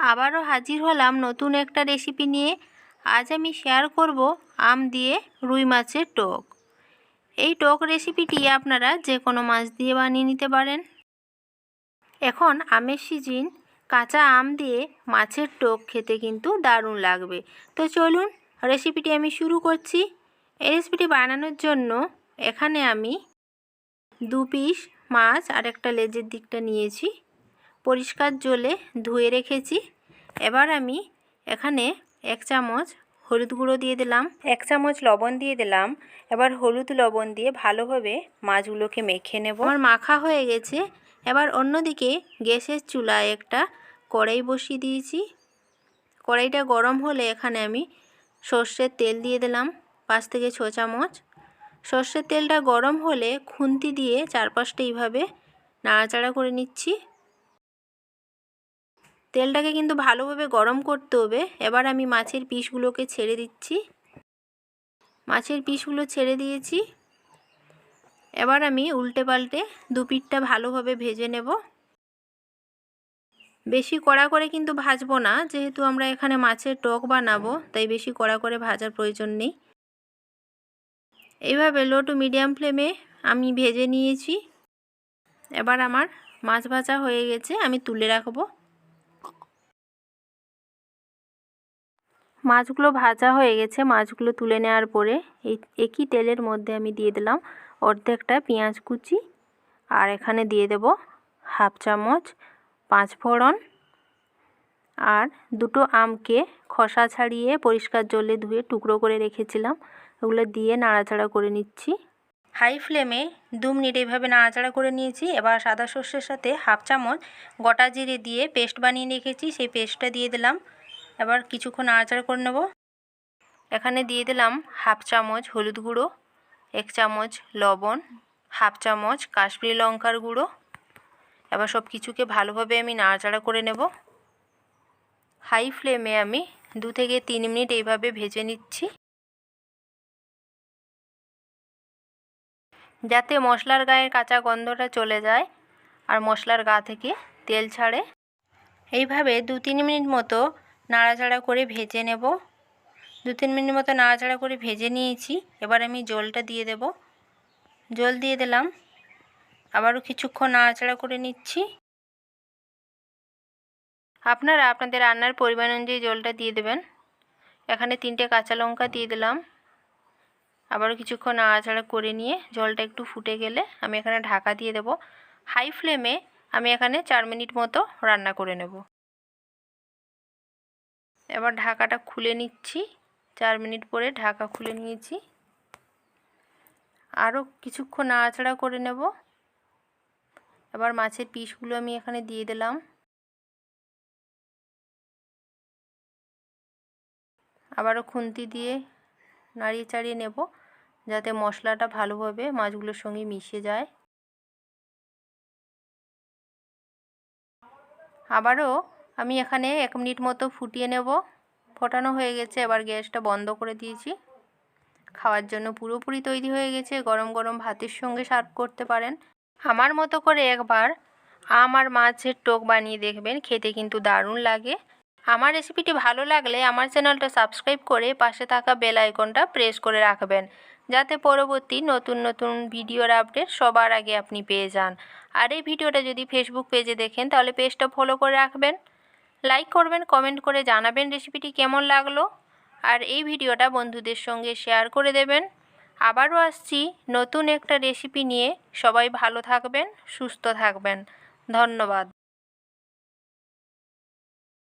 আবারও হাজির হলাম নতুন একটা রেসিপি নিয়ে। আজ আমি শেয়ার করব আম দিয়ে রুই মাছের টক। এই টক রেসিপিটি আপনারা যে কোনো মাছ দিয়ে বানিয়ে নিতে পারেন। এখন আমের সিজন, কাঁচা আম দিয়ে মাছের টক খেতে কিন্তু দারুণ লাগবে। তো চলুন রেসিপিটি আমি শুরু করছি। এই রেসিপিটি বানানোর জন্য এখানে আমি 2 পিস মাছ আর একটা লেজের দিকটা নিয়েছি, পরিষ্কার জলে ধুয়ে রেখেছি। এবার আমি এখানে 1 চামচ হলুদ গুঁড়ো দিয়ে দিলাম, 1 চামচ লবণ দিয়ে দিলাম। এবার হলুদ লবণ দিয়ে ভালোভাবে মাছগুলোকে মেখে নেব। আমার মাখা হয়ে গেছে। এবার অন্যদিকে গ্যাসের চুলায় একটা কড়াই বসিয়ে দিয়েছি। কড়াইটা গরম হলে এখানে আমি সর্ষের তেল দিয়ে দিলাম 5 থেকে 6 চামচ। সর্ষের তেলটা গরম হলে খুন্তি দিয়ে চারপাশটা এইভাবে নাড়াচাড়া করে নিচ্ছি। তেলটাকে কিন্তু ভালোভাবে গরম করতে হবে। এবার আমি মাছের পিসগুলোকে ছেড়ে দিচ্ছি। মাছের পিসগুলো ছেড়ে দিয়েছি। এবার আমি উল্টে পাল্টে 2 পিঠটা ভালোভাবে ভেজে নেব। বেশি কড়া করে কিন্তু ভাজবো না, যেহেতু আমরা এখানে মাছের টক বানাবো, তাই বেশি কড়া করে ভাজার প্রয়োজন নেই। এইভাবে লো টু মিডিয়াম ফ্লেমে আমি ভেজে নিয়েছি। এবার আমার মাছ ভাজা হয়ে গেছে, আমি তুলে রাখবো। মাছগুলো ভাজা হয়ে গেছে। মাছগুলো তুলে নেওয়ার পরে এই একই তেলের মধ্যে আমি দিয়ে দিলাম অর্ধেকটা পেঁয়াজ কুচি, আর এখানে দিয়ে দেব 1/2 চামচ 5 ফোড়ন, আর 2টো আমকে খোসা ছাড়িয়ে পরিষ্কার জলে ধুয়ে টুকরো করে রেখেছিলাম, ওগুলো দিয়ে নাড়াচাড়া করে নিচ্ছি। হাই ফ্লেমে 2 মিনিট এইভাবে নাড়াচাড়া করে নিয়েছি। এবার সাদা সর্ষের সাথে 1/2 চামচ গোটা জিরে দিয়ে পেস্ট বানিয়ে রেখেছি, সেই পেস্টটা দিয়ে দিলাম। এবার কিছুক্ষণ নাড়াচাড়া করে নেব। এখানে দিয়ে দিলাম 1/2 চামচ হলুদ গুঁড়ো, 1 চামচ লবণ, 1/2 চামচ কাশ্মীরি লঙ্কার গুঁড়ো। এবার সব কিছুকে ভালোভাবে আমি নাড়াচাড়া করে নেব। হাই ফ্লেমে আমি 2 থেকে 3 মিনিট এইভাবে ভেজে নিচ্ছি, যাতে মশলার গায়ের কাঁচা গন্ধটা চলে যায় আর মশলার গা থেকে তেল ছাড়ে। এইভাবে 2-3 মিনিট মতো নাড়াচাড়া করে ভেজে নেব। 2-3 মিনিট মতো নাড়াচাড়া করে ভেজে নিয়েছি। এবার আমি জলটা দিয়ে দেব। জল দিয়ে দিলাম। আবারও কিছুক্ষণ নাড়াচাড়া করে নিচ্ছি। আপনারা আপনাদের রান্নার পরিমাণ অনুযায়ী জলটা দিয়ে দেবেন। এখানে 3টে কাঁচা লঙ্কা দিয়ে দিলাম। আবারও কিছুক্ষণ নাড়াচাড়া করে নিয়ে জলটা একটু ফুটে গেলে আমি এখানে ঢাকা দিয়ে দেব। হাই ফ্লেমে আমি এখানে 4 মিনিট মতো রান্না করে নেব। এবার ঢাকাটা খুলে নিচ্ছি। 4 মিনিট পরে ঢাকা খুলে নিয়েছি। আরও কিছুক্ষণ নাড়াচাড়া করে নেব। এবার মাছের পিসগুলো আমি এখানে দিয়ে দিলাম। আবারও খুন্তি দিয়ে নাড়িয়ে চাড়িয়ে নেব, যাতে মশলাটা ভালোভাবে মাছগুলোর সঙ্গে মিশে যায়। আবারও আমি এখানে 1 মিনিট মতো ফুটিয়ে নেব। ফোটানো হয়ে গেছে। এবার গ্যাসটা বন্ধ করে দিয়েছি। খাওয়ার জন্য পুরোপুরি তৈরি হয়ে গেছে। গরম গরম ভাতের সঙ্গে সার্ভ করতে পারেন। আমার মতো করে একবার আম আর মাছের টক বানিয়ে দেখবেন, খেতে কিন্তু দারুণ লাগে। আমার রেসিপিটি ভালো লাগলে আমার চ্যানেলটা সাবস্ক্রাইব করে পাশে থাকা বেল আইকনটা প্রেস করে রাখবেন, যাতে পরবর্তী নতুন নতুন ভিডিওর আপডেট সবার আগে আপনি পেয়ে যান। আর এই ভিডিওটা যদি ফেসবুক পেজে দেখেন তাহলে পেজটা ফলো করে রাখবেন, লাইক করবেন, কমেন্ট করে জানাবেন রেসিপিটি কেমন লাগলো, আর এই ভিডিওটা বন্ধুদের সঙ্গে শেয়ার করে দেবেন। আবারও আসছি নতুন একটা রেসিপি নিয়ে। সবাই ভালো থাকবেন, সুস্থ থাকবেন। ধন্যবাদ।